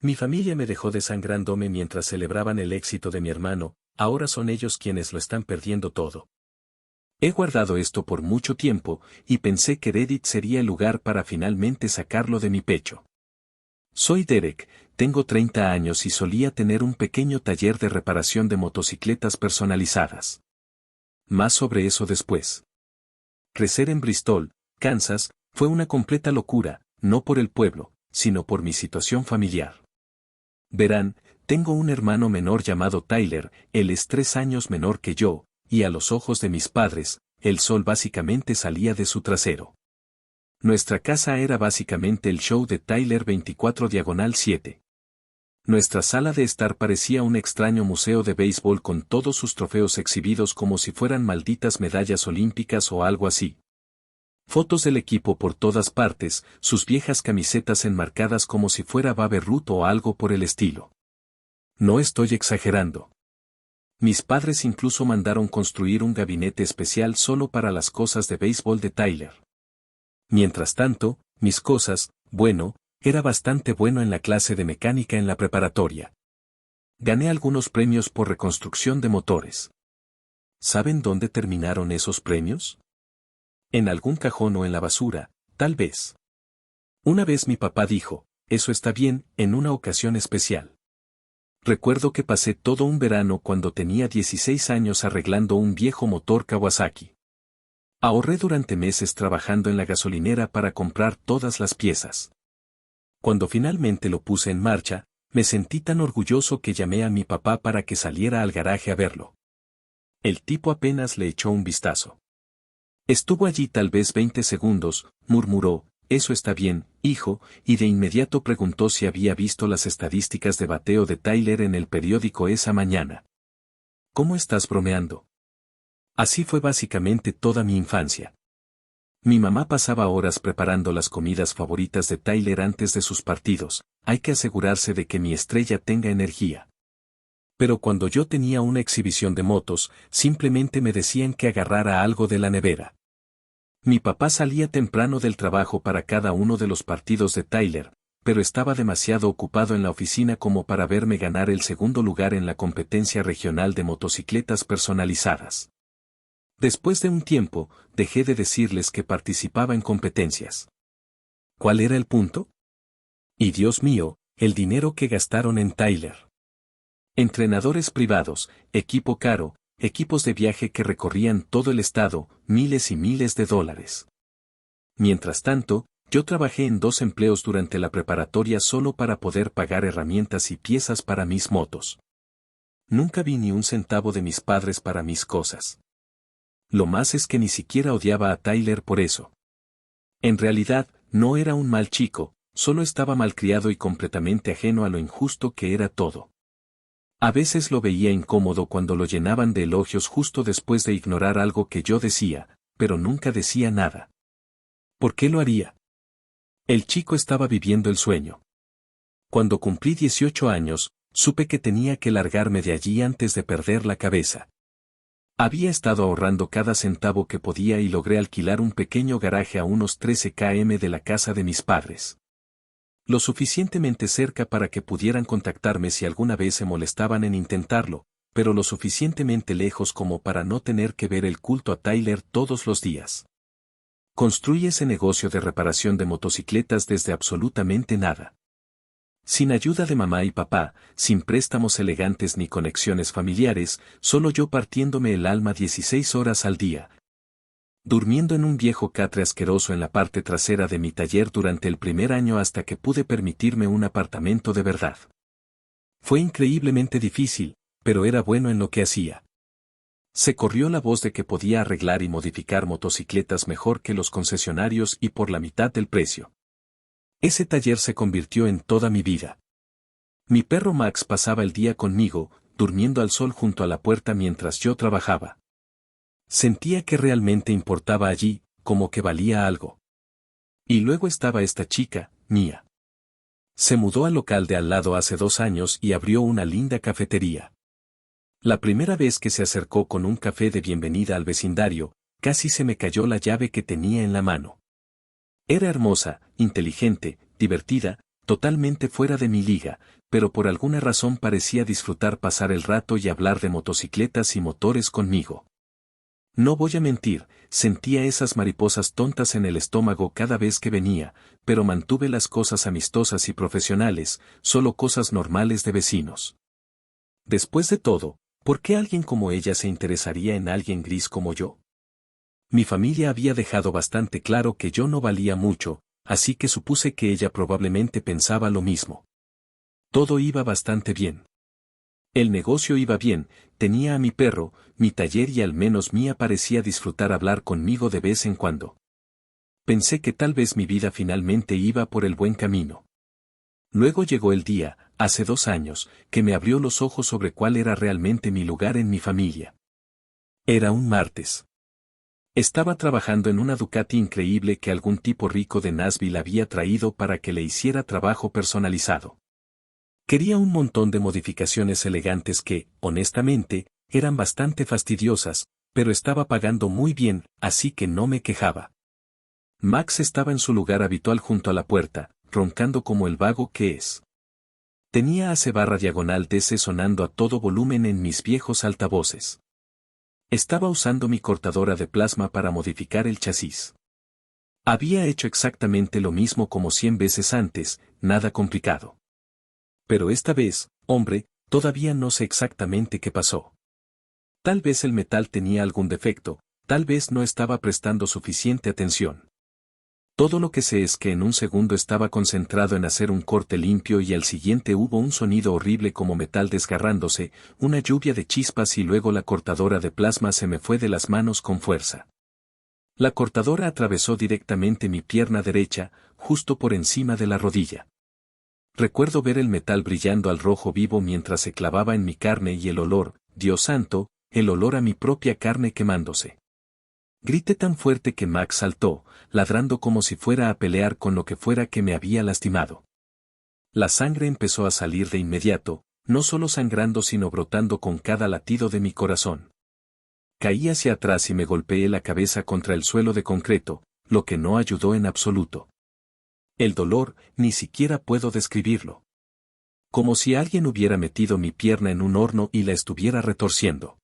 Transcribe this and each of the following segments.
Mi familia me dejó desangrándome mientras celebraban el éxito de mi hermano, ahora son ellos quienes lo están perdiendo todo. He guardado esto por mucho tiempo, y pensé que Reddit sería el lugar para finalmente sacarlo de mi pecho. Soy Derek, tengo 30 años y solía tener un pequeño taller de reparación de motocicletas personalizadas. Más sobre eso después. Crecer en Bristol, Kansas, fue una completa locura, no por el pueblo, sino por mi situación familiar. Verán, tengo un hermano menor llamado Tyler, él es 3 años menor que yo, y a los ojos de mis padres, el sol básicamente salía de su trasero. Nuestra casa era básicamente el show de Tyler 24/7. Nuestra sala de estar parecía un extraño museo de béisbol con todos sus trofeos exhibidos como si fueran malditas medallas olímpicas o algo así. Fotos del equipo por todas partes, sus viejas camisetas enmarcadas como si fuera Babe Ruth o algo por el estilo. No estoy exagerando. Mis padres incluso mandaron construir un gabinete especial solo para las cosas de béisbol de Tyler. Mientras tanto, mis cosas, bueno, era bastante bueno en la clase de mecánica en la preparatoria. Gané algunos premios por reconstrucción de motores. ¿Saben dónde terminaron esos premios? En algún cajón o en la basura, tal vez. Una vez mi papá dijo, eso está bien, en una ocasión especial. Recuerdo que pasé todo un verano cuando tenía 16 años arreglando un viejo motor Kawasaki. Ahorré durante meses trabajando en la gasolinera para comprar todas las piezas. Cuando finalmente lo puse en marcha, me sentí tan orgulloso que llamé a mi papá para que saliera al garaje a verlo. El tipo apenas le echó un vistazo. Estuvo allí tal vez 20 segundos, murmuró, eso está bien, hijo, y de inmediato preguntó si había visto las estadísticas de bateo de Tyler en el periódico esa mañana. ¿Cómo estás bromeando? Así fue básicamente toda mi infancia. Mi mamá pasaba horas preparando las comidas favoritas de Tyler antes de sus partidos, hay que asegurarse de que mi estrella tenga energía. Pero cuando yo tenía una exhibición de motos, simplemente me decían que agarrara algo de la nevera. Mi papá salía temprano del trabajo para cada uno de los partidos de Tyler, pero estaba demasiado ocupado en la oficina como para verme ganar el segundo lugar en la competencia regional de motocicletas personalizadas. Después de un tiempo, dejé de decirles que participaba en competencias. ¿Cuál era el punto? Y Dios mío, el dinero que gastaron en Tyler. Entrenadores privados, equipo caro, equipos de viaje que recorrían todo el estado, miles y miles de dólares. Mientras tanto, yo trabajé en 2 empleos durante la preparatoria solo para poder pagar herramientas y piezas para mis motos. Nunca vi ni un centavo de mis padres para mis cosas. Lo más es que ni siquiera odiaba a Tyler por eso. En realidad, no era un mal chico, solo estaba malcriado y completamente ajeno a lo injusto que era todo. A veces lo veía incómodo cuando lo llenaban de elogios justo después de ignorar algo que yo decía, pero nunca decía nada. ¿Por qué lo haría? El chico estaba viviendo el sueño. Cuando cumplí 18 años, supe que tenía que largarme de allí antes de perder la cabeza. Había estado ahorrando cada centavo que podía y logré alquilar un pequeño garaje a unos 13 km de la casa de mis padres. Lo suficientemente cerca para que pudieran contactarme si alguna vez se molestaban en intentarlo, pero lo suficientemente lejos como para no tener que ver el culto a Tyler todos los días. Construí ese negocio de reparación de motocicletas desde absolutamente nada. Sin ayuda de mamá y papá, sin préstamos elegantes ni conexiones familiares, solo yo partiéndome el alma 16 horas al día. Durmiendo en un viejo catre asqueroso en la parte trasera de mi taller durante el primer año hasta que pude permitirme un apartamento de verdad. Fue increíblemente difícil, pero era bueno en lo que hacía. Se corrió la voz de que podía arreglar y modificar motocicletas mejor que los concesionarios y por la mitad del precio. Ese taller se convirtió en toda mi vida. Mi perro Max pasaba el día conmigo, durmiendo al sol junto a la puerta mientras yo trabajaba. Sentía que realmente importaba allí, como que valía algo. Y luego estaba esta chica, Mia. Se mudó al local de al lado hace 2 años y abrió una linda cafetería. La primera vez que se acercó con un café de bienvenida al vecindario, casi se me cayó la llave que tenía en la mano. Era hermosa, inteligente, divertida, totalmente fuera de mi liga, pero por alguna razón parecía disfrutar pasar el rato y hablar de motocicletas y motores conmigo. No voy a mentir, sentía esas mariposas tontas en el estómago cada vez que venía, pero mantuve las cosas amistosas y profesionales, solo cosas normales de vecinos. Después de todo, ¿por qué alguien como ella se interesaría en alguien gris como yo? Mi familia había dejado bastante claro que yo no valía mucho, así que supuse que ella probablemente pensaba lo mismo. Todo iba bastante bien. El negocio iba bien, tenía a mi perro, mi taller y al menos Mía parecía disfrutar hablar conmigo de vez en cuando. Pensé que tal vez mi vida finalmente iba por el buen camino. Luego llegó el día, hace 2 años, que me abrió los ojos sobre cuál era realmente mi lugar en mi familia. Era un martes. Estaba trabajando en una Ducati increíble que algún tipo rico de Nashville había traído para que le hiciera trabajo personalizado. Quería un montón de modificaciones elegantes que, honestamente, eran bastante fastidiosas, pero estaba pagando muy bien, así que no me quejaba. Max estaba en su lugar habitual junto a la puerta, roncando como el vago que es. Tenía AC/diagonal DC sonando a todo volumen en mis viejos altavoces. Estaba usando mi cortadora de plasma para modificar el chasis. Había hecho exactamente lo mismo como 100 veces antes, nada complicado. Pero esta vez, hombre, todavía no sé exactamente qué pasó. Tal vez el metal tenía algún defecto, tal vez no estaba prestando suficiente atención. Todo lo que sé es que en un segundo estaba concentrado en hacer un corte limpio y al siguiente hubo un sonido horrible como metal desgarrándose, una lluvia de chispas y luego la cortadora de plasma se me fue de las manos con fuerza. La cortadora atravesó directamente mi pierna derecha, justo por encima de la rodilla. Recuerdo ver el metal brillando al rojo vivo mientras se clavaba en mi carne y el olor, Dios santo, el olor a mi propia carne quemándose. Grité tan fuerte que Max saltó, ladrando como si fuera a pelear con lo que fuera que me había lastimado. La sangre empezó a salir de inmediato, no solo sangrando sino brotando con cada latido de mi corazón. Caí hacia atrás y me golpeé la cabeza contra el suelo de concreto, lo que no ayudó en absoluto. El dolor, ni siquiera puedo describirlo. Como si alguien hubiera metido mi pierna en un horno y la estuviera retorciendo.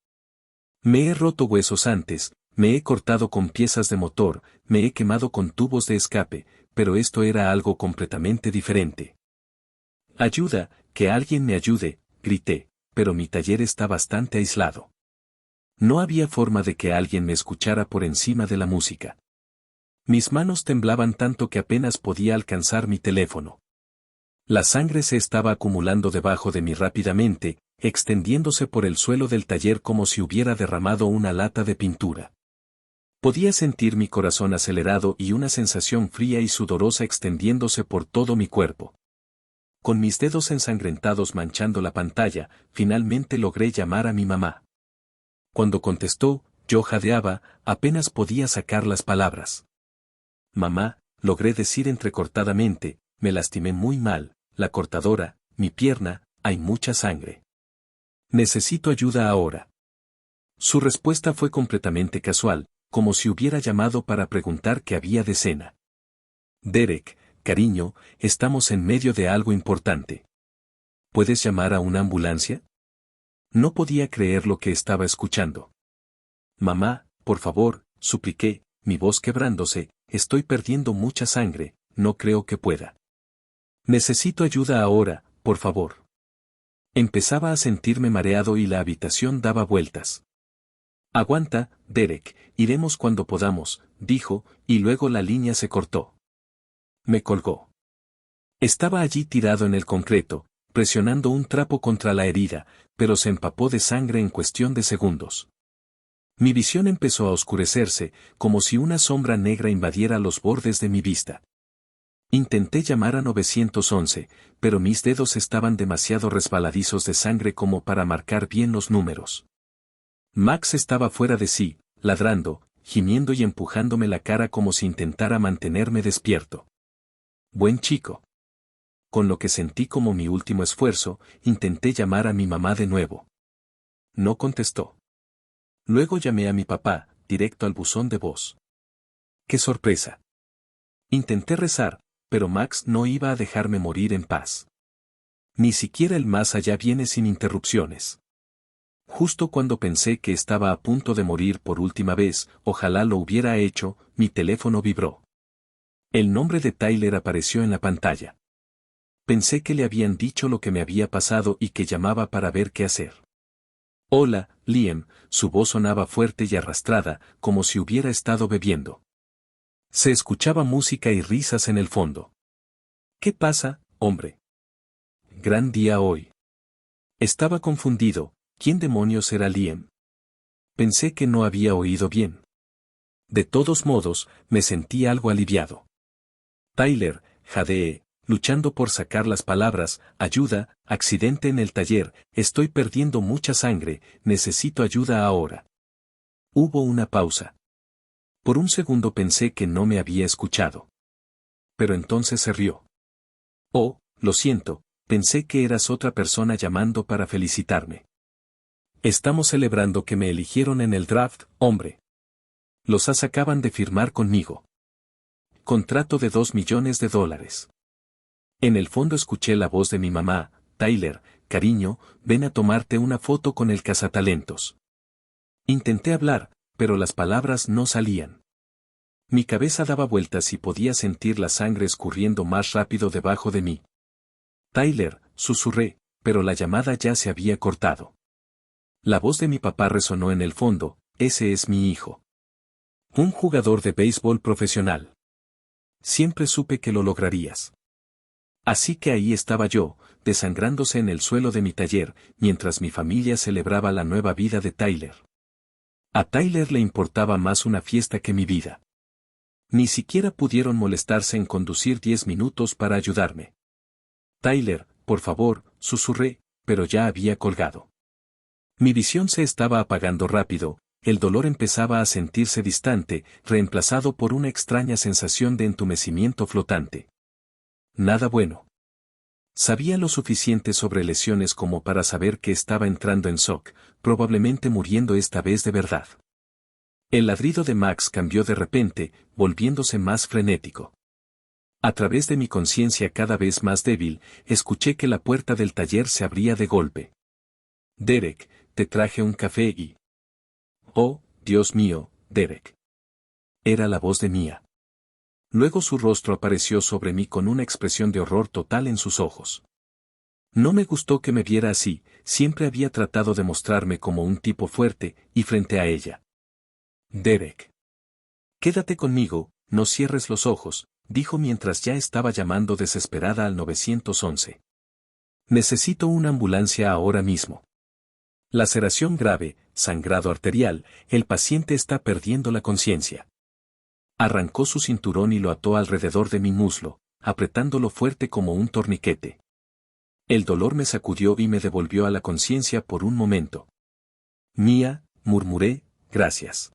Me he roto huesos antes, me he cortado con piezas de motor, me he quemado con tubos de escape, pero esto era algo completamente diferente. Ayuda, que alguien me ayude, grité, pero mi taller está bastante aislado. No había forma de que alguien me escuchara por encima de la música. Mis manos temblaban tanto que apenas podía alcanzar mi teléfono. La sangre se estaba acumulando debajo de mí rápidamente, extendiéndose por el suelo del taller como si hubiera derramado una lata de pintura. Podía sentir mi corazón acelerado y una sensación fría y sudorosa extendiéndose por todo mi cuerpo. Con mis dedos ensangrentados manchando la pantalla, finalmente logré llamar a mi mamá. Cuando contestó, yo jadeaba, apenas podía sacar las palabras. Mamá, logré decir entrecortadamente, me lastimé muy mal, la cortadora, mi pierna, hay mucha sangre. Necesito ayuda ahora. Su respuesta fue completamente casual, como si hubiera llamado para preguntar qué había de cena. Derek, cariño, estamos en medio de algo importante. ¿Puedes llamar a una ambulancia? No podía creer lo que estaba escuchando. Mamá, por favor, supliqué, mi voz quebrándose, estoy perdiendo mucha sangre, no creo que pueda. Necesito ayuda ahora, por favor. Empezaba a sentirme mareado y la habitación daba vueltas. Aguanta, Derek, iremos cuando podamos, dijo, y luego la línea se cortó. Me colgó. Estaba allí tirado en el concreto, presionando un trapo contra la herida, pero se empapó de sangre en cuestión de segundos. Mi visión empezó a oscurecerse, como si una sombra negra invadiera los bordes de mi vista. Intenté llamar a 911, pero mis dedos estaban demasiado resbaladizos de sangre como para marcar bien los números. Max estaba fuera de sí, ladrando, gimiendo y empujándome la cara como si intentara mantenerme despierto. Buen chico. Con lo que sentí como mi último esfuerzo, intenté llamar a mi mamá de nuevo. No contestó. Luego llamé a mi papá, directo al buzón de voz. ¡Qué sorpresa! Intenté rezar, pero Max no iba a dejarme morir en paz. Ni siquiera el más allá viene sin interrupciones. Justo cuando pensé que estaba a punto de morir por última vez, ojalá lo hubiera hecho, mi teléfono vibró. El nombre de Tyler apareció en la pantalla. Pensé que le habían dicho lo que me había pasado y que llamaba para ver qué hacer. Hola, Liam, su voz sonaba fuerte y arrastrada, como si hubiera estado bebiendo. Se escuchaba música y risas en el fondo. ¿Qué pasa, hombre? Gran día hoy. Estaba confundido. ¿Quién demonios era Liam? Pensé que no había oído bien. De todos modos, me sentí algo aliviado. Tyler, jadeé, luchando por sacar las palabras, ayuda, accidente en el taller, estoy perdiendo mucha sangre, necesito ayuda ahora. Hubo una pausa. Por un segundo pensé que no me había escuchado. Pero entonces se rió. Oh, lo siento, pensé que eras otra persona llamando para felicitarme. Estamos celebrando que me eligieron en el draft, hombre. Los As acaban de firmar conmigo. Contrato de $2 millones. En el fondo escuché la voz de mi mamá, Tyler, cariño, ven a tomarte una foto con el cazatalentos. Intenté hablar, pero las palabras no salían. Mi cabeza daba vueltas y podía sentir la sangre escurriendo más rápido debajo de mí. Tyler, susurré, pero la llamada ya se había cortado. La voz de mi papá resonó en el fondo, ese es mi hijo. Un jugador de béisbol profesional. Siempre supe que lo lograrías. Así que ahí estaba yo, desangrándose en el suelo de mi taller, mientras mi familia celebraba la nueva vida de Tyler. A Tyler le importaba más una fiesta que mi vida. Ni siquiera pudieron molestarse en conducir 10 minutos para ayudarme. Tyler, por favor, susurré, pero ya había colgado. Mi visión se estaba apagando rápido, el dolor empezaba a sentirse distante, reemplazado por una extraña sensación de entumecimiento flotante. Nada bueno. Sabía lo suficiente sobre lesiones como para saber que estaba entrando en shock, probablemente muriendo esta vez de verdad. El ladrido de Max cambió de repente, volviéndose más frenético. A través de mi conciencia cada vez más débil, escuché que la puerta del taller se abría de golpe. Derek, te traje un café y... Oh, Dios mío, Derek. Era la voz de Mia. Luego su rostro apareció sobre mí con una expresión de horror total en sus ojos. No me gustó que me viera así, siempre había tratado de mostrarme como un tipo fuerte, y frente a ella. Derek. Quédate conmigo, no cierres los ojos, dijo mientras ya estaba llamando desesperada al 911. Necesito una ambulancia ahora mismo. Laceración grave, sangrado arterial, el paciente está perdiendo la conciencia. Arrancó su cinturón y lo ató alrededor de mi muslo, apretándolo fuerte como un torniquete. El dolor me sacudió y me devolvió a la conciencia por un momento. Mia, murmuré, gracias.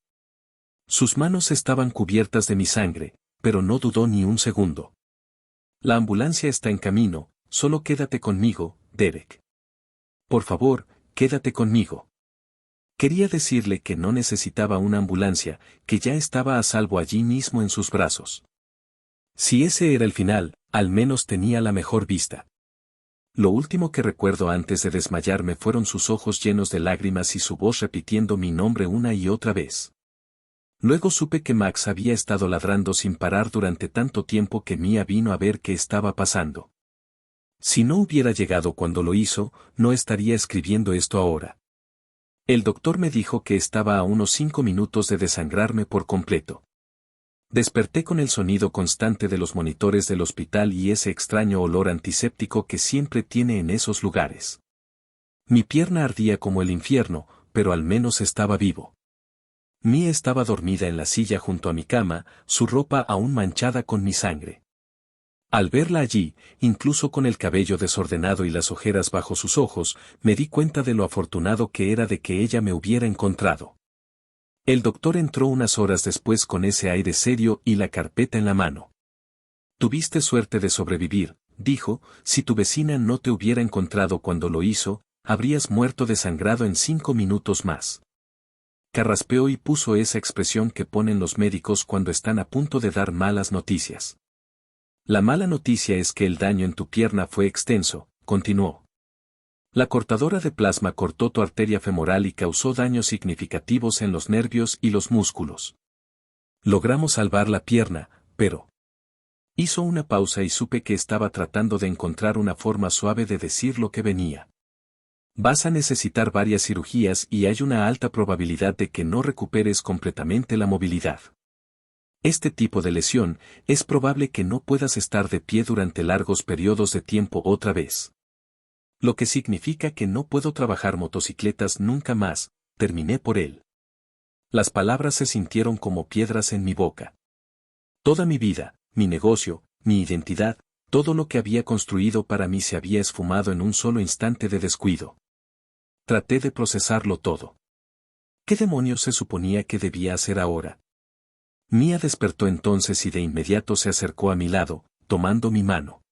Sus manos estaban cubiertas de mi sangre, pero no dudó ni un segundo. La ambulancia está en camino, solo quédate conmigo, Derek. Por favor, quédate conmigo. Quería decirle que no necesitaba una ambulancia, que ya estaba a salvo allí mismo en sus brazos. Si ese era el final, al menos tenía la mejor vista. Lo último que recuerdo antes de desmayarme fueron sus ojos llenos de lágrimas y su voz repitiendo mi nombre una y otra vez. Luego supe que Max había estado ladrando sin parar durante tanto tiempo que Mia vino a ver qué estaba pasando. Si no hubiera llegado cuando lo hizo, no estaría escribiendo esto ahora. El doctor me dijo que estaba a unos 5 minutos de desangrarme por completo. Desperté con el sonido constante de los monitores del hospital y ese extraño olor antiséptico que siempre tiene en esos lugares. Mi pierna ardía como el infierno, pero al menos estaba vivo. Mia estaba dormida en la silla junto a mi cama, su ropa aún manchada con mi sangre. Al verla allí, incluso con el cabello desordenado y las ojeras bajo sus ojos, me di cuenta de lo afortunado que era de que ella me hubiera encontrado. El doctor entró unas horas después con ese aire serio y la carpeta en la mano. Tuviste suerte de sobrevivir, dijo, si tu vecina no te hubiera encontrado cuando lo hizo, habrías muerto desangrado en 5 minutos más. Carraspeó y puso esa expresión que ponen los médicos cuando están a punto de dar malas noticias. La mala noticia es que el daño en tu pierna fue extenso, continuó. La cortadora de plasma cortó tu arteria femoral y causó daños significativos en los nervios y los músculos. Logramos salvar la pierna, pero... Hizo una pausa y supe que estaba tratando de encontrar una forma suave de decir lo que venía. Vas a necesitar varias cirugías y hay una alta probabilidad de que no recuperes completamente la movilidad. Este tipo de lesión, es probable que no puedas estar de pie durante largos periodos de tiempo otra vez. Lo que significa que no puedo trabajar motocicletas nunca más, terminé por él. Las palabras se sintieron como piedras en mi boca. Toda mi vida, mi negocio, mi identidad, todo lo que había construido para mí se había esfumado en un solo instante de descuido. Traté de procesarlo todo. ¿Qué demonios se suponía que debía hacer ahora? Mia despertó entonces y de inmediato se acercó a mi lado, tomando mi mano.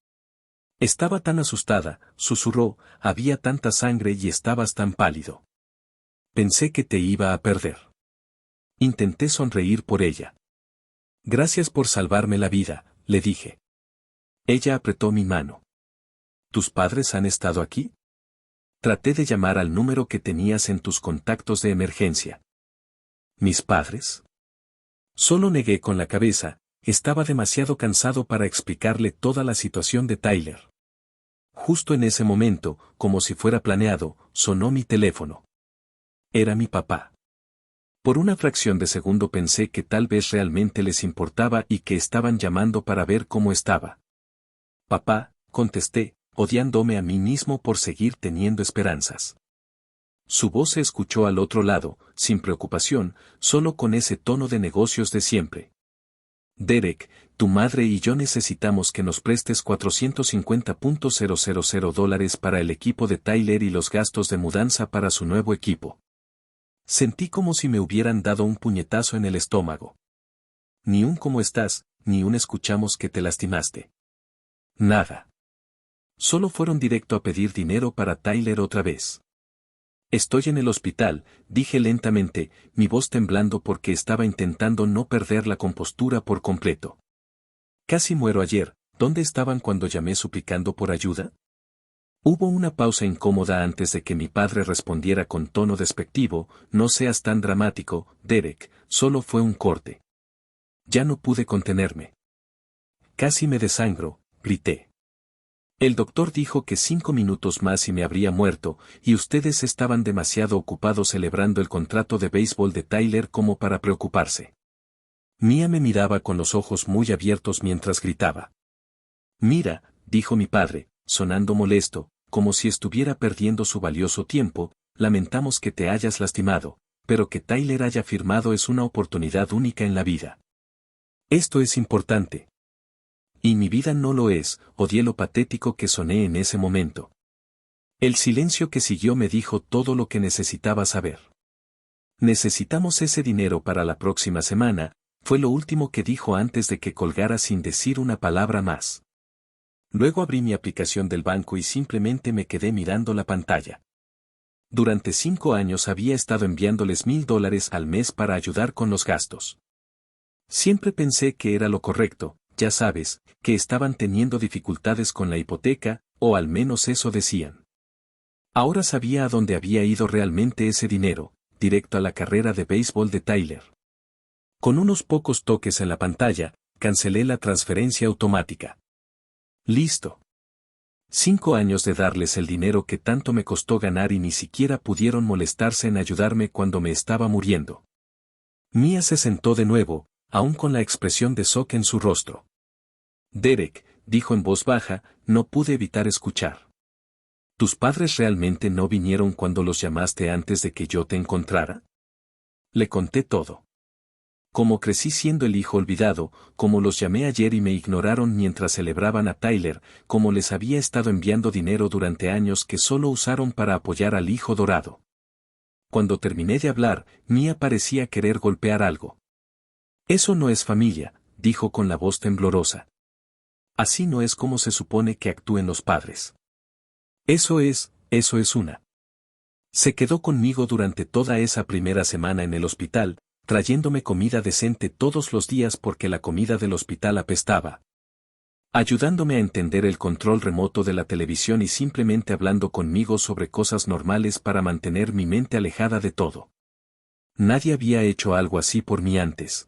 Estaba tan asustada, susurró, había tanta sangre y estabas tan pálido. Pensé que te iba a perder. Intenté sonreír por ella. Gracias por salvarme la vida, le dije. Ella apretó mi mano. ¿Tus padres han estado aquí? Traté de llamar al número que tenías en tus contactos de emergencia. ¿Mis padres? Solo negué con la cabeza, estaba demasiado cansado para explicarle toda la situación de Tyler. Justo en ese momento, como si fuera planeado, sonó mi teléfono. Era mi papá. Por una fracción de segundo pensé que tal vez realmente les importaba y que estaban llamando para ver cómo estaba. Papá, contesté, odiándome a mí mismo por seguir teniendo esperanzas. Su voz se escuchó al otro lado, sin preocupación, solo con ese tono de negocios de siempre. Derek, tu madre y yo necesitamos que nos prestes $450,000 para el equipo de Tyler y los gastos de mudanza para su nuevo equipo. Sentí como si me hubieran dado un puñetazo en el estómago. Ni un cómo estás, ni un escuchamos que te lastimaste. Nada. Solo fueron directo a pedir dinero para Tyler otra vez. Estoy en el hospital, dije lentamente, mi voz temblando porque estaba intentando no perder la compostura por completo. Casi muero ayer, ¿dónde estaban cuando llamé suplicando por ayuda? Hubo una pausa incómoda antes de que mi padre respondiera con tono despectivo, no seas tan dramático, Derek, solo fue un corte. Ya no pude contenerme. Casi me desangro, grité. El doctor dijo que 5 minutos más y me habría muerto, y ustedes estaban demasiado ocupados celebrando el contrato de béisbol de Tyler como para preocuparse. Mia me miraba con los ojos muy abiertos mientras gritaba. Mira, dijo mi padre, sonando molesto, como si estuviera perdiendo su valioso tiempo, lamentamos que te hayas lastimado, pero que Tyler haya firmado es una oportunidad única en la vida. Esto es importante. Y mi vida no lo es, odié lo patético que soné en ese momento. El silencio que siguió me dijo todo lo que necesitaba saber. Necesitamos ese dinero para la próxima semana, fue lo último que dijo antes de que colgara sin decir una palabra más. Luego abrí mi aplicación del banco y simplemente me quedé mirando la pantalla. Durante 5 años había estado enviándoles $1,000 al mes para ayudar con los gastos. Siempre pensé que era lo correcto, ya sabes, que estaban teniendo dificultades con la hipoteca, o al menos eso decían. Ahora sabía a dónde había ido realmente ese dinero, directo a la carrera de béisbol de Tyler. Con unos pocos toques en la pantalla, cancelé la transferencia automática. Listo. 5 años de darles el dinero que tanto me costó ganar y ni siquiera pudieron molestarse en ayudarme cuando me estaba muriendo. Mia se sentó de nuevo, aún con la expresión de shock en su rostro. Derek, dijo en voz baja, no pude evitar escuchar. ¿Tus padres realmente no vinieron cuando los llamaste antes de que yo te encontrara? Le conté todo. Como crecí siendo el hijo olvidado, como los llamé ayer y me ignoraron mientras celebraban a Tyler, como les había estado enviando dinero durante años que solo usaron para apoyar al hijo dorado. Cuando terminé de hablar, Mia parecía querer golpear algo. Eso no es familia, dijo con la voz temblorosa. Así no es como se supone que actúen los padres. Eso es una. Se quedó conmigo durante toda esa primera semana en el hospital, trayéndome comida decente todos los días porque la comida del hospital apestaba. ayudándome a entender el control remoto de la televisión y simplemente hablando conmigo sobre cosas normales para mantener mi mente alejada de todo. Nadie había hecho algo así por mí antes.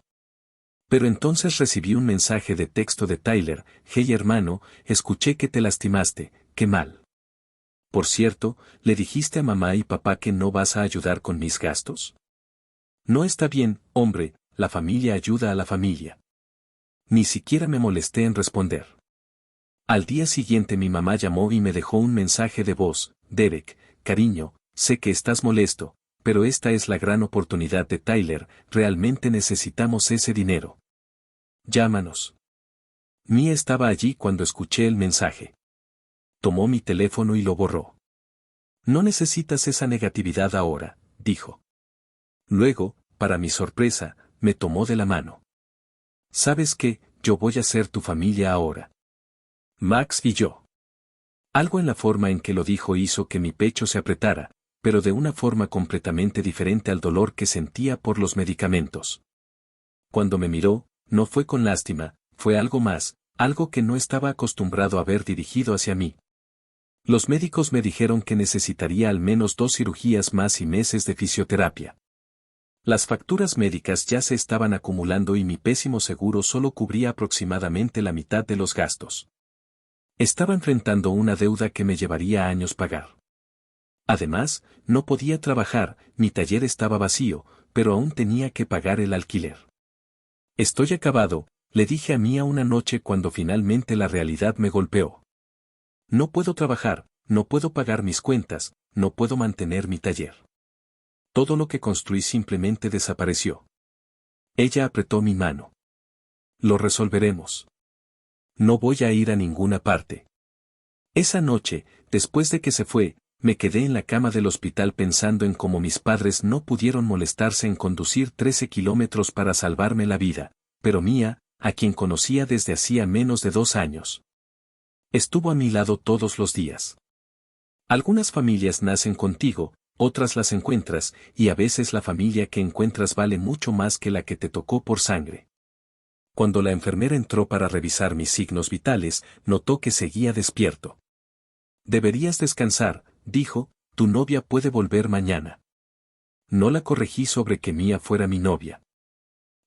Pero entonces recibí un mensaje de texto de Tyler: «Hey hermano, escuché que te lastimaste, qué mal. Por cierto, ¿le dijiste a mamá y papá que no vas a ayudar con mis gastos?» No está bien, hombre, la familia ayuda a la familia. Ni siquiera me molesté en responder. Al día siguiente mi mamá llamó y me dejó un mensaje de voz: «Derek, cariño, sé que estás molesto, pero esta es la gran oportunidad de Tyler, realmente necesitamos ese dinero. Llámanos». Mia estaba allí cuando escuché el mensaje. Tomó mi teléfono y lo borró. «No necesitas esa negatividad ahora», dijo. Luego, para mi sorpresa, me tomó de la mano. «¿Sabes qué? Yo voy a ser tu familia ahora. Max y yo». Algo en la forma en que lo dijo hizo que mi pecho se apretara, pero de una forma completamente diferente al dolor que sentía por los medicamentos. Cuando me miró, no fue con lástima, fue algo más, algo que no estaba acostumbrado a ver dirigido hacia mí. Los médicos me dijeron que necesitaría al menos 2 cirugías más y meses de fisioterapia. Las facturas médicas ya se estaban acumulando y mi pésimo seguro solo cubría aproximadamente la mitad de los gastos. Estaba enfrentando una deuda que me llevaría años pagar. Además, no podía trabajar, mi taller estaba vacío, pero aún tenía que pagar el alquiler. «Estoy acabado», le dije a Mia una noche cuando finalmente la realidad me golpeó. «No puedo trabajar, no puedo pagar mis cuentas, no puedo mantener mi taller. Todo lo que construí simplemente desapareció». Ella apretó mi mano. «Lo resolveremos. No voy a ir a ninguna parte». Esa noche, después de que se fue, me quedé en la cama del hospital pensando en cómo mis padres no pudieron molestarse en conducir 13 kilómetros para salvarme la vida, pero Mia, a quien conocía desde hacía menos de 2 años, estuvo a mi lado todos los días. Algunas familias nacen contigo, otras las encuentras, y a veces la familia que encuentras vale mucho más que la que te tocó por sangre. Cuando la enfermera entró para revisar mis signos vitales, notó que seguía despierto. «Deberías descansar», dijo, «tu novia puede volver mañana». No la corregí sobre que Mia fuera mi novia.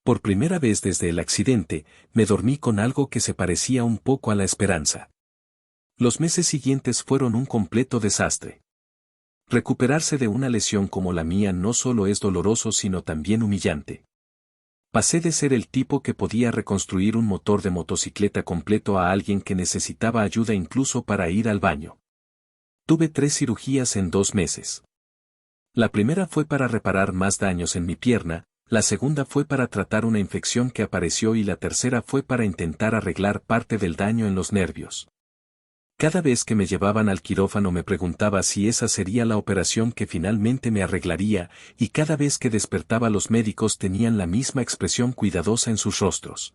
Por primera vez desde el accidente, me dormí con algo que se parecía un poco a la esperanza. Los meses siguientes fueron un completo desastre. Recuperarse de una lesión como la mía no solo es doloroso sino también humillante. Pasé de ser el tipo que podía reconstruir un motor de motocicleta completo a alguien que necesitaba ayuda incluso para ir al baño. Tuve 3 cirugías en 2 meses. La primera fue para reparar más daños en mi pierna, la segunda fue para tratar una infección que apareció y la tercera fue para intentar arreglar parte del daño en los nervios. Cada vez que me llevaban al quirófano me preguntaba si esa sería la operación que finalmente me arreglaría, y cada vez que despertaba los médicos tenían la misma expresión cuidadosa en sus rostros.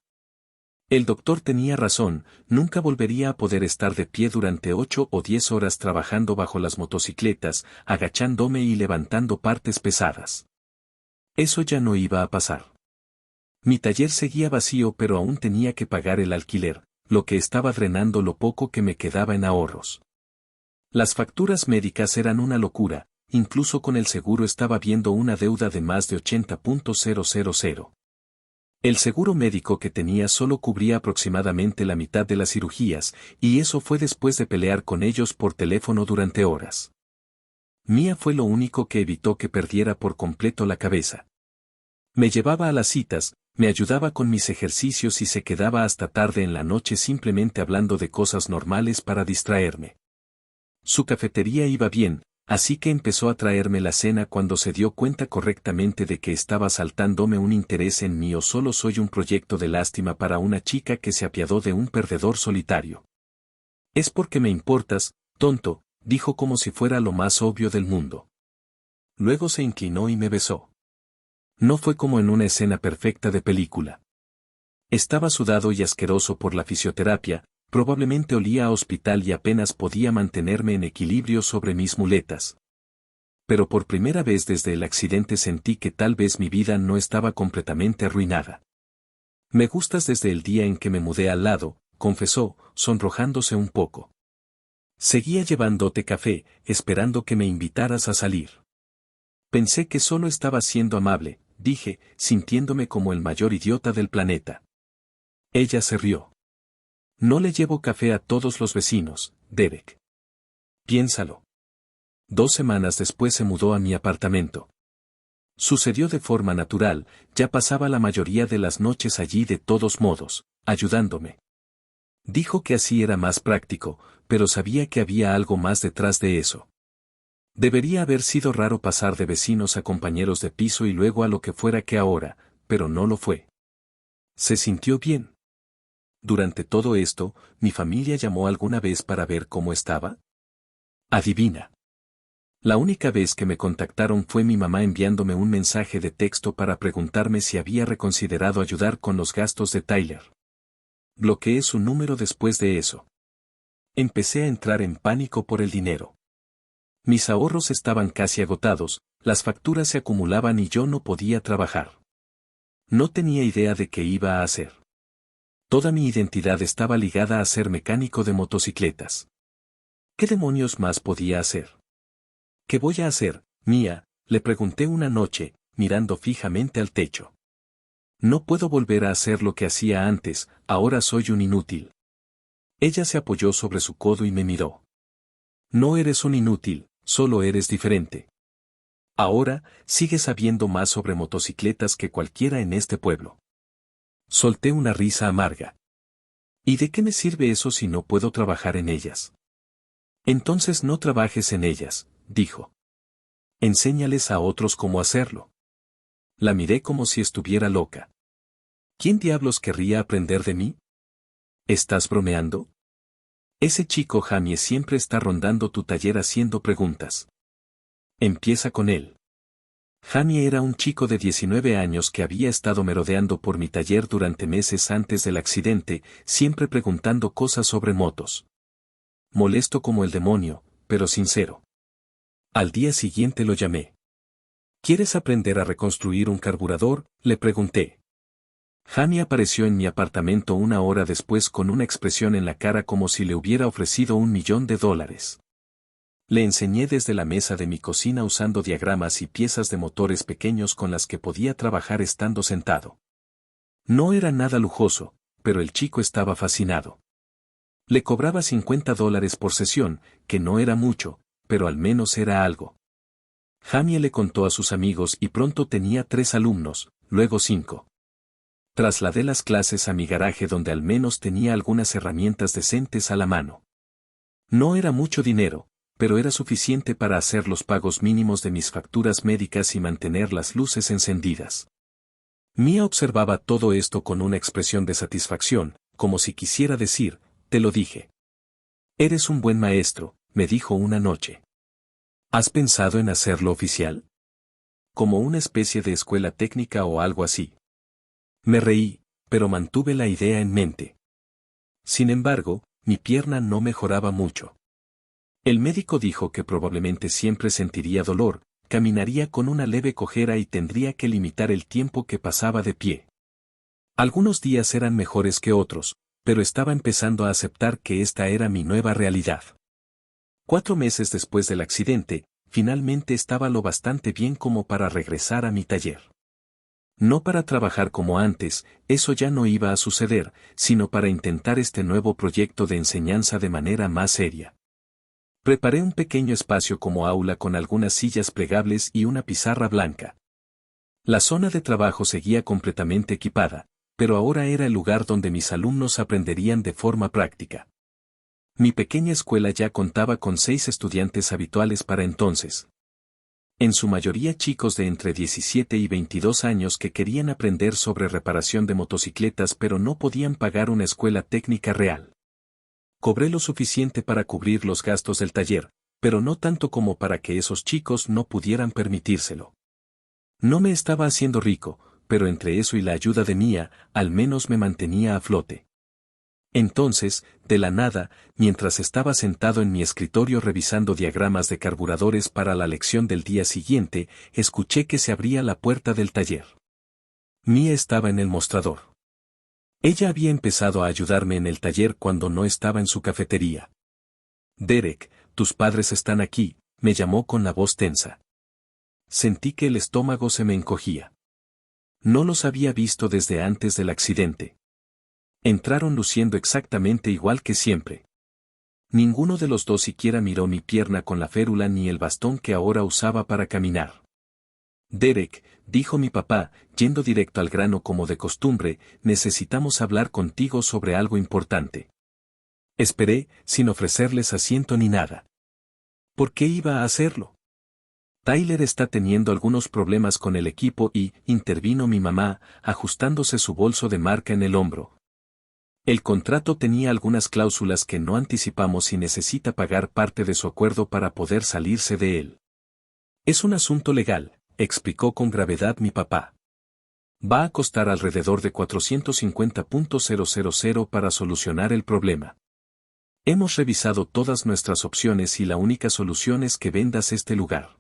El doctor tenía razón, nunca volvería a poder estar de pie durante 8 o 10 horas trabajando bajo las motocicletas, agachándome y levantando partes pesadas. Eso ya no iba a pasar. Mi taller seguía vacío pero aún tenía que pagar el alquiler, lo que estaba drenando lo poco que me quedaba en ahorros. Las facturas médicas eran una locura, incluso con el seguro estaba viendo una deuda de más de 80.000. El seguro médico que tenía solo cubría aproximadamente la mitad de las cirugías, y eso fue después de pelear con ellos por teléfono durante horas. Mia fue lo único que evitó que perdiera por completo la cabeza. Me llevaba a las citas, me ayudaba con mis ejercicios y se quedaba hasta tarde en la noche simplemente hablando de cosas normales para distraerme. Su cafetería iba bien, así que empezó a traerme la cena cuando se dio cuenta correctamente de que estaba saltándome un interés en mí o solo soy un proyecto de lástima para una chica que se apiadó de un perdedor solitario. «Es porque me importas, tonto», dijo como si fuera lo más obvio del mundo. Luego se inclinó y me besó. No fue como en una escena perfecta de película. Estaba sudado y asqueroso por la fisioterapia, probablemente olía a hospital y apenas podía mantenerme en equilibrio sobre mis muletas. Pero por primera vez desde el accidente sentí que tal vez mi vida no estaba completamente arruinada. «Me gustas desde el día en que me mudé al lado», confesó, sonrojándose un poco. Seguía llevándote café, esperando que me invitaras a salir. Pensé que solo estaba siendo amable, dije, sintiéndome como el mayor idiota del planeta. Ella se rió. No le llevo café a todos los vecinos, Derek. Piénsalo. 2 semanas después se mudó a mi apartamento. Sucedió de forma natural, ya pasaba la mayoría de las noches allí de todos modos, ayudándome. Dijo que así era más práctico, pero sabía que había algo más detrás de eso. Debería haber sido raro pasar de vecinos a compañeros de piso y luego a lo que fuera que ahora, pero no lo fue. Se sintió bien. Durante todo esto, ¿mi familia llamó alguna vez para ver cómo estaba? Adivina. La única vez que me contactaron fue mi mamá enviándome un mensaje de texto para preguntarme si había reconsiderado ayudar con los gastos de Tyler. Bloqueé su número después de eso. Empecé a entrar en pánico por el dinero. Mis ahorros estaban casi agotados, las facturas se acumulaban y yo no podía trabajar. No tenía idea de qué iba a hacer. Toda mi identidad estaba ligada a ser mecánico de motocicletas. ¿Qué demonios más podía hacer? ¿Qué voy a hacer, Mía?, le pregunté una noche, mirando fijamente al techo. No puedo volver a hacer lo que hacía antes, ahora soy un inútil. Ella se apoyó sobre su codo y me miró. No eres un inútil, solo eres diferente. Ahora, sigues sabiendo más sobre motocicletas que cualquiera en este pueblo. Solté una risa amarga. ¿Y de qué me sirve eso si no puedo trabajar en ellas? Entonces no trabajes en ellas, dijo. Enséñales a otros cómo hacerlo. La miré como si estuviera loca. ¿Quién diablos querría aprender de mí? ¿Estás bromeando? Ese chico Jamie siempre está rondando tu taller haciendo preguntas. Empieza con él. Jamie era un chico de 19 años que había estado merodeando por mi taller durante meses antes del accidente, siempre preguntando cosas sobre motos. Molesto como el demonio, pero sincero. Al día siguiente lo llamé. ¿Quieres aprender a reconstruir un carburador?, le pregunté. Jamie apareció en mi apartamento una hora después con una expresión en la cara como si le hubiera ofrecido $1.000.000. Le enseñé desde la mesa de mi cocina usando diagramas y piezas de motores pequeños con las que podía trabajar estando sentado. No era nada lujoso, pero el chico estaba fascinado. Le cobraba $50 por sesión, que no era mucho, pero al menos era algo. Jamie le contó a sus amigos y pronto tenía 3 alumnos, luego 5. Trasladé las clases a mi garaje donde al menos tenía algunas herramientas decentes a la mano. No era mucho dinero, pero era suficiente para hacer los pagos mínimos de mis facturas médicas y mantener las luces encendidas. Mia observaba todo esto con una expresión de satisfacción, como si quisiera decir, te lo dije. Eres un buen maestro, me dijo una noche. ¿Has pensado en hacerlo oficial? Como una especie de escuela técnica o algo así. Me reí, pero mantuve la idea en mente. Sin embargo, mi pierna no mejoraba mucho. El médico dijo que probablemente siempre sentiría dolor, caminaría con una leve cojera y tendría que limitar el tiempo que pasaba de pie. Algunos días eran mejores que otros, pero estaba empezando a aceptar que esta era mi nueva realidad. 4 meses después del accidente, finalmente estaba lo bastante bien como para regresar a mi taller. No para trabajar como antes, eso ya no iba a suceder, sino para intentar este nuevo proyecto de enseñanza de manera más seria. Preparé un pequeño espacio como aula con algunas sillas plegables y una pizarra blanca. La zona de trabajo seguía completamente equipada, pero ahora era el lugar donde mis alumnos aprenderían de forma práctica. Mi pequeña escuela ya contaba con 6 estudiantes habituales para entonces. En su mayoría chicos de entre 17 y 22 años que querían aprender sobre reparación de motocicletas pero no podían pagar una escuela técnica real. Cobré lo suficiente para cubrir los gastos del taller, pero no tanto como para que esos chicos no pudieran permitírselo. No me estaba haciendo rico, pero entre eso y la ayuda de Mia, al menos me mantenía a flote. Entonces, de la nada, mientras estaba sentado en mi escritorio revisando diagramas de carburadores para la lección del día siguiente, escuché que se abría la puerta del taller. Mia estaba en el mostrador. Ella había empezado a ayudarme en el taller cuando no estaba en su cafetería. Derek, tus padres están aquí, me llamó con la voz tensa. Sentí que el estómago se me encogía. No los había visto desde antes del accidente. Entraron luciendo exactamente igual que siempre. Ninguno de los dos siquiera miró mi pierna con la férula ni el bastón que ahora usaba para caminar. Derek, dijo mi papá, yendo directo al grano como de costumbre, necesitamos hablar contigo sobre algo importante. Esperé, sin ofrecerles asiento ni nada. ¿Por qué iba a hacerlo? Tyler está teniendo algunos problemas con el equipo y, intervino mi mamá, ajustándose su bolso de marca en el hombro. El contrato tenía algunas cláusulas que no anticipamos y necesita pagar parte de su acuerdo para poder salirse de él. Es un asunto legal, explicó con gravedad mi papá. Va a costar alrededor de 450.000 para solucionar el problema. Hemos revisado todas nuestras opciones y la única solución es que vendas este lugar.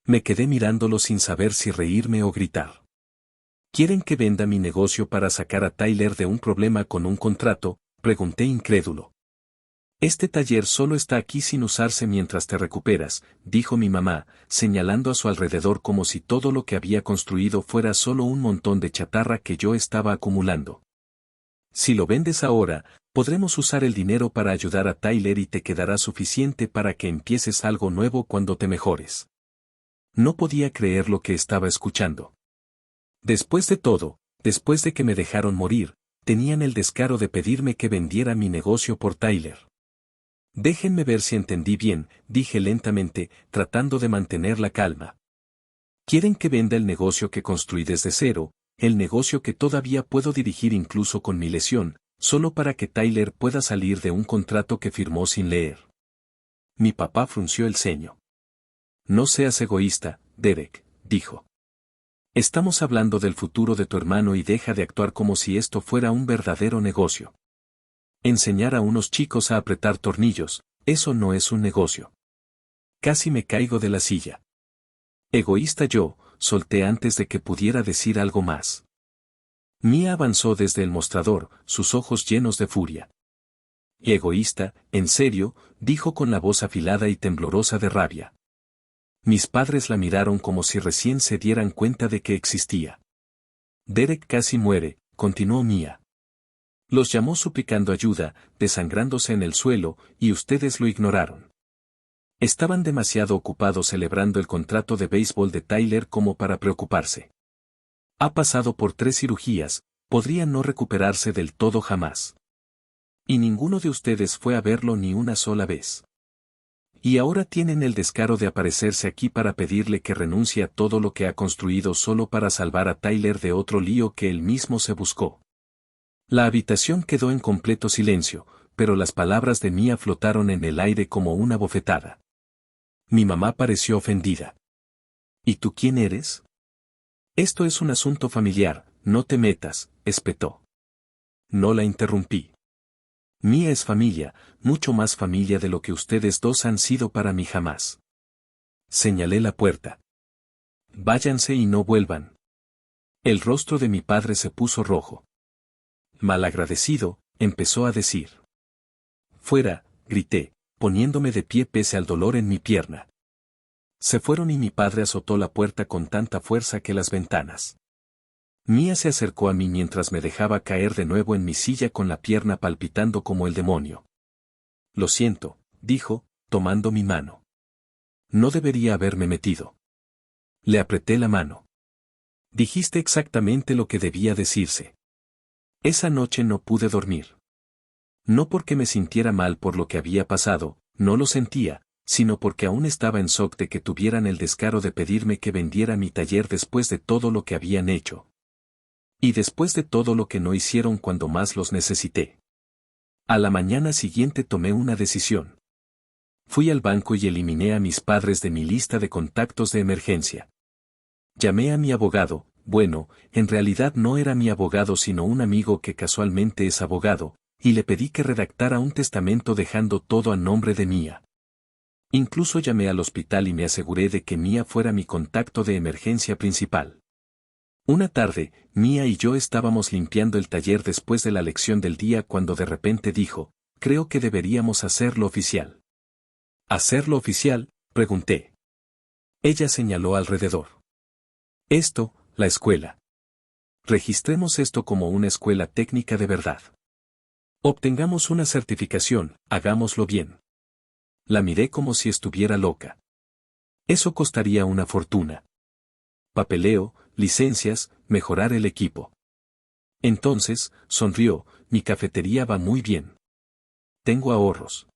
Me quedé mirándolo sin saber si reírme o gritar. ¿Quieren que venda mi negocio para sacar a Tyler de un problema con un contrato?, pregunté incrédulo. Este taller solo está aquí sin usarse mientras te recuperas, dijo mi mamá, señalando a su alrededor como si todo lo que había construido fuera solo un montón de chatarra que yo estaba acumulando. Si lo vendes ahora, podremos usar el dinero para ayudar a Tyler y te quedará suficiente para que empieces algo nuevo cuando te mejores. No podía creer lo que estaba escuchando. Después de todo, después de que me dejaron morir, tenían el descaro de pedirme que vendiera mi negocio por Tyler. Déjenme ver si entendí bien, dije lentamente, tratando de mantener la calma. Quieren que venda el negocio que construí desde cero, el negocio que todavía puedo dirigir incluso con mi lesión, solo para que Tyler pueda salir de un contrato que firmó sin leer. Mi papá frunció el ceño. No seas egoísta, Derek, dijo. Estamos hablando del futuro de tu hermano y deja de actuar como si esto fuera un verdadero negocio. Enseñar a unos chicos a apretar tornillos, eso no es un negocio. Casi me caigo de la silla. Egoísta yo, solté antes de que pudiera decir algo más. Mia avanzó desde el mostrador, sus ojos llenos de furia. Y egoísta, en serio, dijo con la voz afilada y temblorosa de rabia. Mis padres la miraron como si recién se dieran cuenta de que existía. Derek casi muere, continuó Mia. Los llamó suplicando ayuda, desangrándose en el suelo, y ustedes lo ignoraron. Estaban demasiado ocupados celebrando el contrato de béisbol de Tyler como para preocuparse. Ha pasado por 3 cirugías, podría no recuperarse del todo jamás. Y ninguno de ustedes fue a verlo ni una sola vez. Y ahora tienen el descaro de aparecerse aquí para pedirle que renuncie a todo lo que ha construido solo para salvar a Tyler de otro lío que él mismo se buscó. La habitación quedó en completo silencio, pero las palabras de Mia flotaron en el aire como una bofetada. Mi mamá pareció ofendida. ¿Y tú quién eres? Esto es un asunto familiar, no te metas, espetó. No la interrumpí. Mia es familia, mucho más familia de lo que ustedes dos han sido para mí jamás. Señalé la puerta. Váyanse y no vuelvan. El rostro de mi padre se puso rojo. Malagradecido, empezó a decir. Fuera, grité, poniéndome de pie pese al dolor en mi pierna. Se fueron y mi padre azotó la puerta con tanta fuerza que las ventanas. Mia se acercó a mí mientras me dejaba caer de nuevo en mi silla con la pierna palpitando como el demonio. Lo siento, dijo, tomando mi mano. No debería haberme metido. Le apreté la mano. Dijiste exactamente lo que debía decirse. Esa noche no pude dormir. No porque me sintiera mal por lo que había pasado, no lo sentía, sino porque aún estaba en shock de que tuvieran el descaro de pedirme que vendiera mi taller después de todo lo que habían hecho. Y después de todo lo que no hicieron cuando más los necesité. A la mañana siguiente tomé una decisión. Fui al banco y eliminé a mis padres de mi lista de contactos de emergencia. Llamé a mi abogado, bueno, en realidad no era mi abogado sino un amigo que casualmente es abogado, y le pedí que redactara un testamento dejando todo a nombre de Mia. Incluso llamé al hospital y me aseguré de que Mia fuera mi contacto de emergencia principal. Una tarde, Mia y yo estábamos limpiando el taller después de la lección del día cuando de repente dijo, creo que deberíamos hacerlo oficial. ¿Hacerlo oficial?, pregunté. Ella señaló alrededor. Esto, la escuela. Registremos esto como una escuela técnica de verdad. Obtengamos una certificación, hagámoslo bien. La miré como si estuviera loca. Eso costaría una fortuna. Papeleo, licencias, mejorar el equipo. Entonces, sonrió, mi cafetería va muy bien. Tengo ahorros.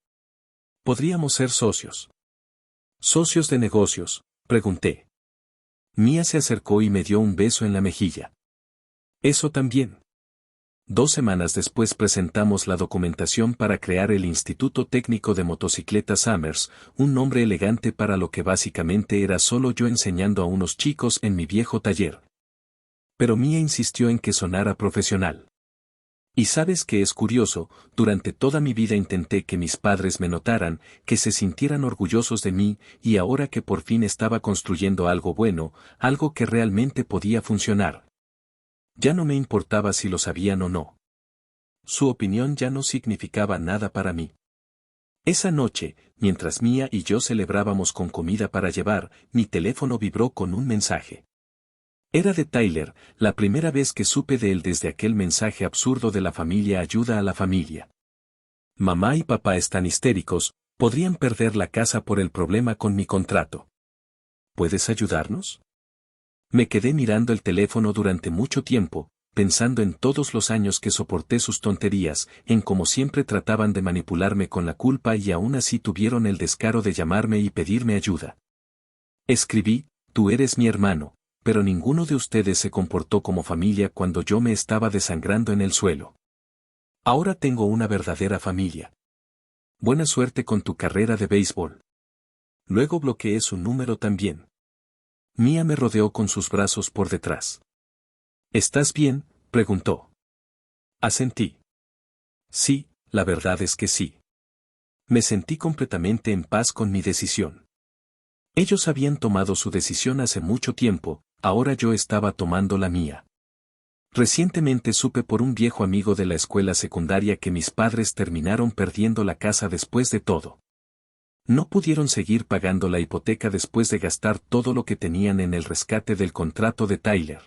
Podríamos ser socios. ¿Socios de negocios?, pregunté. Mia se acercó y me dio un beso en la mejilla. Eso también. 2 semanas después presentamos la documentación para crear el Instituto Técnico de Motocicletas Summers, un nombre elegante para lo que básicamente era solo yo enseñando a unos chicos en mi viejo taller. Pero Mia insistió en que sonara profesional. Y sabes que es curioso, durante toda mi vida intenté que mis padres me notaran, que se sintieran orgullosos de mí, y ahora que por fin estaba construyendo algo bueno, algo que realmente podía funcionar. Ya no me importaba si lo sabían o no. Su opinión ya no significaba nada para mí. Esa noche, mientras Mia y yo celebrábamos con comida para llevar, mi teléfono vibró con un mensaje. Era de Tyler, la primera vez que supe de él desde aquel mensaje absurdo de la familia ayuda a la familia. Mamá y papá están histéricos, podrían perder la casa por el problema con mi contrato. ¿Puedes ayudarnos? Me quedé mirando el teléfono durante mucho tiempo, pensando en todos los años que soporté sus tonterías, en cómo siempre trataban de manipularme con la culpa y aún así tuvieron el descaro de llamarme y pedirme ayuda. Escribí, tú eres mi hermano, pero ninguno de ustedes se comportó como familia cuando yo me estaba desangrando en el suelo. Ahora tengo una verdadera familia. Buena suerte con tu carrera de béisbol. Luego bloqueé su número también. Mia me rodeó con sus brazos por detrás. ¿Estás bien?, preguntó. Asentí. Sí, la verdad es que sí. Me sentí completamente en paz con mi decisión. Ellos habían tomado su decisión hace mucho tiempo, ahora yo estaba tomando la mía. Recientemente supe por un viejo amigo de la escuela secundaria que mis padres terminaron perdiendo la casa después de todo. No pudieron seguir pagando la hipoteca después de gastar todo lo que tenían en el rescate del contrato de Tyler.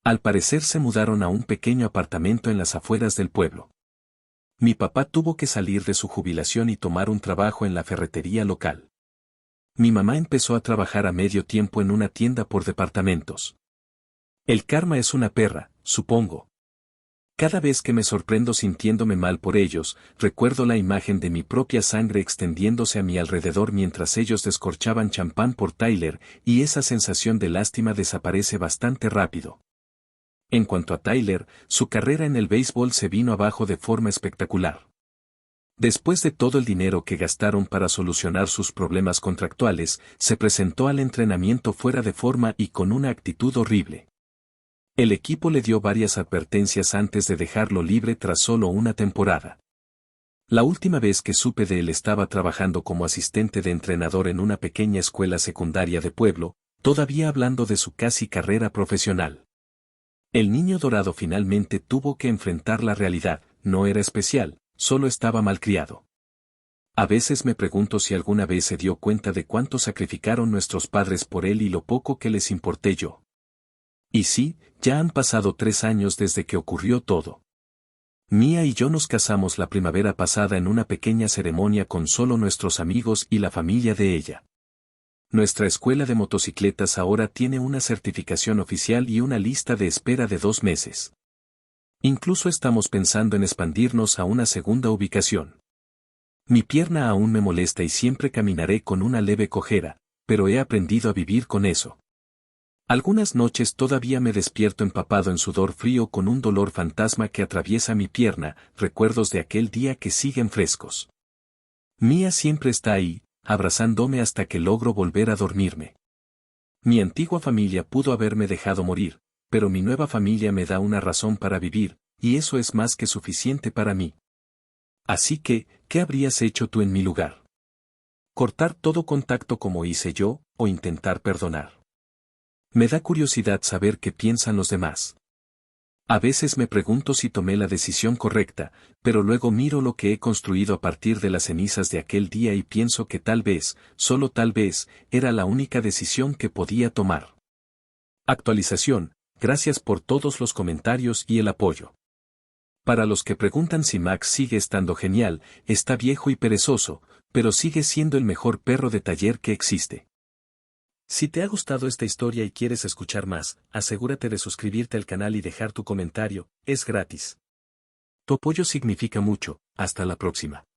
Al parecer se mudaron a un pequeño apartamento en las afueras del pueblo. Mi papá tuvo que salir de su jubilación y tomar un trabajo en la ferretería local. Mi mamá empezó a trabajar a medio tiempo en una tienda por departamentos. El karma es una perra, supongo. Cada vez que me sorprendo sintiéndome mal por ellos, recuerdo la imagen de mi propia sangre extendiéndose a mi alrededor mientras ellos descorchaban champán por Tyler, y esa sensación de lástima desaparece bastante rápido. En cuanto a Tyler, su carrera en el béisbol se vino abajo de forma espectacular. Después de todo el dinero que gastaron para solucionar sus problemas contractuales, se presentó al entrenamiento fuera de forma y con una actitud horrible. El equipo le dio varias advertencias antes de dejarlo libre tras solo una temporada. La última vez que supe de él estaba trabajando como asistente de entrenador en una pequeña escuela secundaria de pueblo, todavía hablando de su casi carrera profesional. El niño dorado finalmente tuvo que enfrentar la realidad, no era especial, solo estaba malcriado. A veces me pregunto si alguna vez se dio cuenta de cuánto sacrificaron nuestros padres por él y lo poco que les importé yo. Y sí, ya han pasado 3 años desde que ocurrió todo. Mia y yo nos casamos la primavera pasada en una pequeña ceremonia con solo nuestros amigos y la familia de ella. Nuestra escuela de motocicletas ahora tiene una certificación oficial y una lista de espera de 2 meses. Incluso estamos pensando en expandirnos a una segunda ubicación. Mi pierna aún me molesta y siempre caminaré con una leve cojera, pero he aprendido a vivir con eso. Algunas noches todavía me despierto empapado en sudor frío con un dolor fantasma que atraviesa mi pierna, recuerdos de aquel día que siguen frescos. Mia siempre está ahí, abrazándome hasta que logro volver a dormirme. Mi antigua familia pudo haberme dejado morir, pero mi nueva familia me da una razón para vivir, y eso es más que suficiente para mí. Así que, ¿qué habrías hecho tú en mi lugar? ¿Cortar todo contacto como hice yo, o intentar perdonar? Me da curiosidad saber qué piensan los demás. A veces me pregunto si tomé la decisión correcta, pero luego miro lo que he construido a partir de las cenizas de aquel día y pienso que tal vez, solo tal vez, era la única decisión que podía tomar. Actualización, gracias por todos los comentarios y el apoyo. Para los que preguntan si Max sigue estando genial, está viejo y perezoso, pero sigue siendo el mejor perro de taller que existe. Si te ha gustado esta historia y quieres escuchar más, asegúrate de suscribirte al canal y dejar tu comentario, es gratis. Tu apoyo significa mucho, hasta la próxima.